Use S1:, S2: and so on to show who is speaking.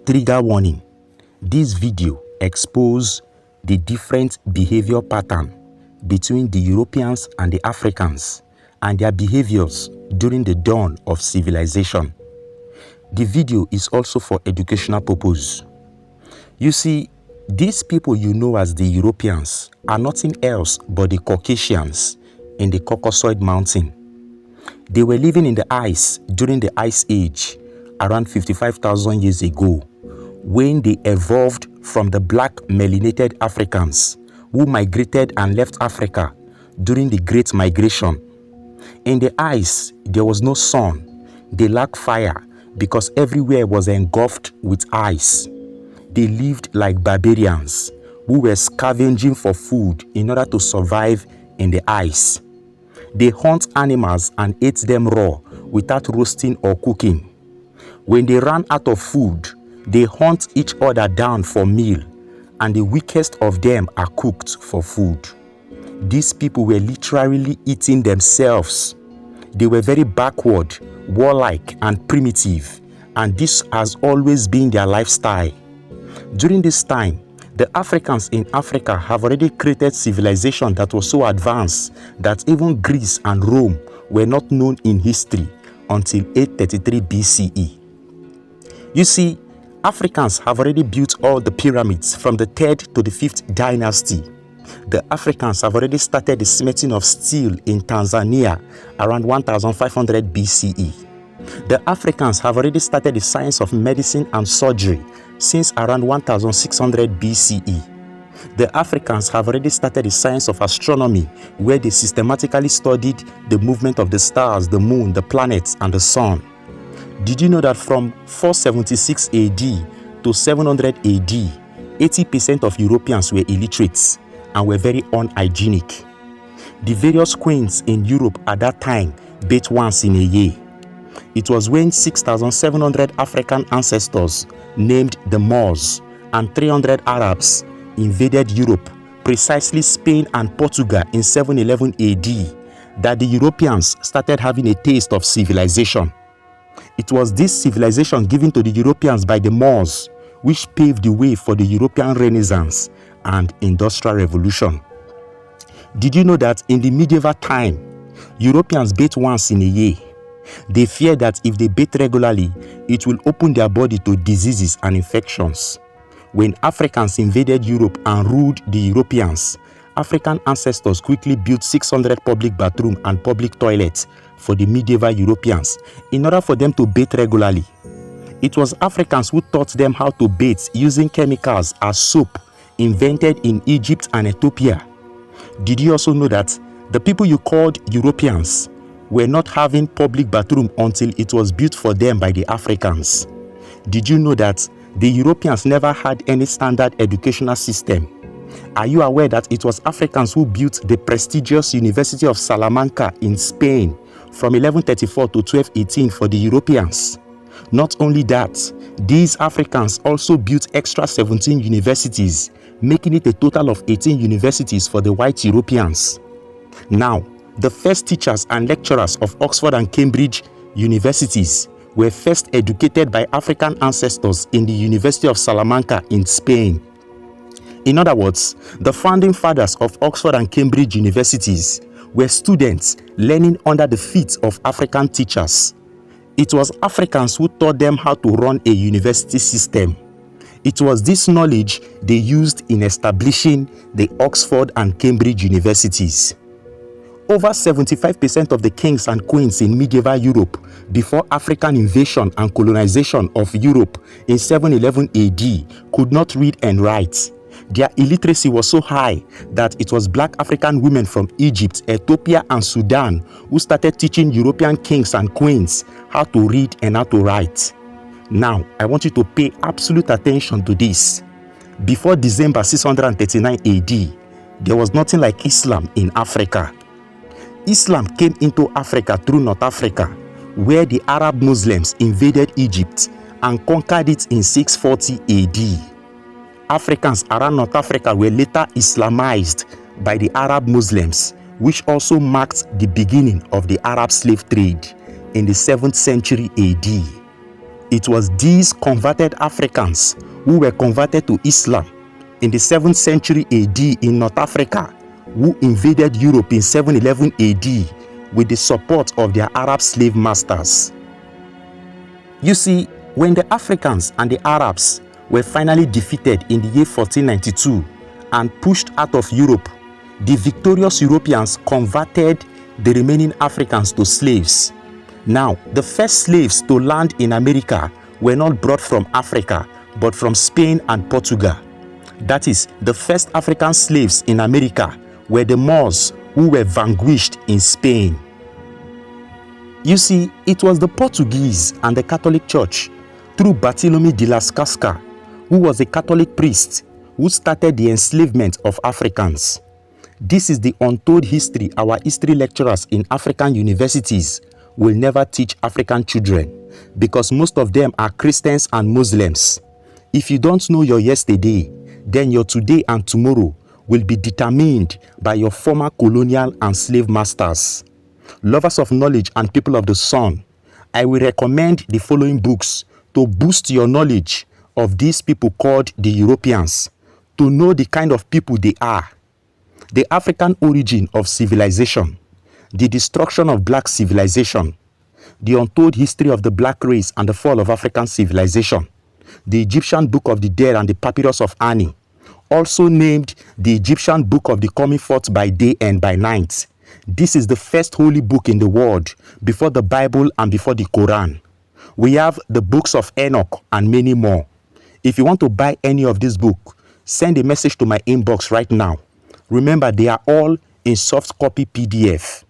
S1: Trigger warning. This video exposes the different behavior pattern between the Europeans and the Africans and their behaviors during the dawn of civilization. The video is also for educational purpose. You see, these people you know as the Europeans are nothing else but the Caucasians in the Caucasoid mountain. They were living in the ice during the Ice Age around 55,000 years ago, when they evolved from the black melanated Africans who migrated and left Africa during the Great Migration. In the ice, there was no sun. They lacked fire because everywhere was engulfed with ice. They lived like barbarians who were scavenging for food in order to survive in the ice. They hunt animals and ate them raw without roasting or cooking. When they ran out of food, they hunt each other down for meal, and the weakest of them are cooked for food. These people were literally eating themselves. They were very backward, warlike, and primitive, and this has always been their lifestyle. During this time, the Africans in Africa have already created civilization that was so advanced that even Greece and Rome were not known in history until 833 BCE. You see, Africans have already built all the pyramids from the 3rd to the 5th dynasty. The Africans have already started the smelting of steel in Tanzania around 1500 BCE. The Africans have already started the science of medicine and surgery since around 1600 BCE. The Africans have already started the science of astronomy, where they systematically studied the movement of the stars, the moon, the planets, and the sun. Did you know that from 476 AD to 700 AD, 80% of Europeans were illiterate and were very unhygienic? The various queens in Europe at that time bathed once in a year. It was when 6,700 African ancestors named the Moors and 300 Arabs invaded Europe, precisely Spain and Portugal in 711 AD, that the Europeans started having a taste of civilization. It was this civilization given to the Europeans by the Moors which paved the way for the European Renaissance and Industrial Revolution. Did you know that in the medieval time, Europeans bathed once in a year? They feared that if they bathe regularly, it will open their body to diseases and infections. When Africans invaded Europe and ruled the Europeans, African ancestors quickly built 600 public bathrooms and public toilets for the medieval Europeans in order for them to bathe regularly. It was Africans who taught them how to bathe using chemicals as soap invented in Egypt and Ethiopia. Did you also know that the people you called Europeans were not having public bathroom until it was built for them by the Africans? Did you know that the Europeans never had any standard educational system? Are you aware that it was Africans who built the prestigious University of Salamanca in Spain from 1134 to 1218 for the Europeans? Not only that, these Africans also built extra 17 universities, making it a total of 18 universities for the white Europeans. Now, the first teachers and lecturers of Oxford and Cambridge universities were first educated by African ancestors in the University of Salamanca in Spain. In other words, the founding fathers of Oxford and Cambridge universities were students learning under the feet of African teachers. It was Africans who taught them how to run a university system. It was this knowledge they used in establishing the Oxford and Cambridge universities. Over 75% of the kings and queens in medieval Europe before African invasion and colonization of Europe in 711 AD could not read and write. Their illiteracy was so high that it was black African women from Egypt, Ethiopia, and Sudan who started teaching European kings and queens how to read and how to write. Now, I want you to pay absolute attention to this. Before December 639 AD, there was nothing like Islam in Africa. Islam came into Africa through North Africa, where the Arab Muslims invaded Egypt and conquered it in 640 AD. Africans around North Africa were later Islamized by the Arab Muslims, which also marked the beginning of the Arab slave trade in the 7th century AD. It was these converted Africans who were converted to Islam in the 7th century AD in North Africa who invaded Europe in 711 AD with the support of their Arab slave masters. You see, when the Africans and the Arabs were finally defeated in the year 1492 and pushed out of Europe, the victorious Europeans converted the remaining Africans to slaves. Now, the first slaves to land in America were not brought from Africa, but from Spain and Portugal. That is, the first African slaves in America were the Moors who were vanquished in Spain. You see, it was the Portuguese and the Catholic Church, through Bartolomé de las Casas, who was a Catholic priest, who started the enslavement of Africans. This is the untold history our history lecturers in African universities will never teach African children, because most of them are Christians and Muslims. If you don't know your yesterday, then your today and tomorrow will be determined by your former colonial and slave masters. Lovers of knowledge and people of the sun, I will recommend the following books to boost your knowledge of these people called the Europeans, to know the kind of people they are. The African Origin of Civilization, The Destruction of Black Civilization, The Untold History of the Black Race and the Fall of African Civilization, The Egyptian Book of the Dead and the Papyrus of Ani, also named the Egyptian Book of the Coming Forth by Day and by Night. This is the first holy book in the world, before the Bible and before the Quran. We have the books of Enoch and many more. If you want to buy any of this book, send a message to my inbox right now. Remember, they are all in soft copy PDF.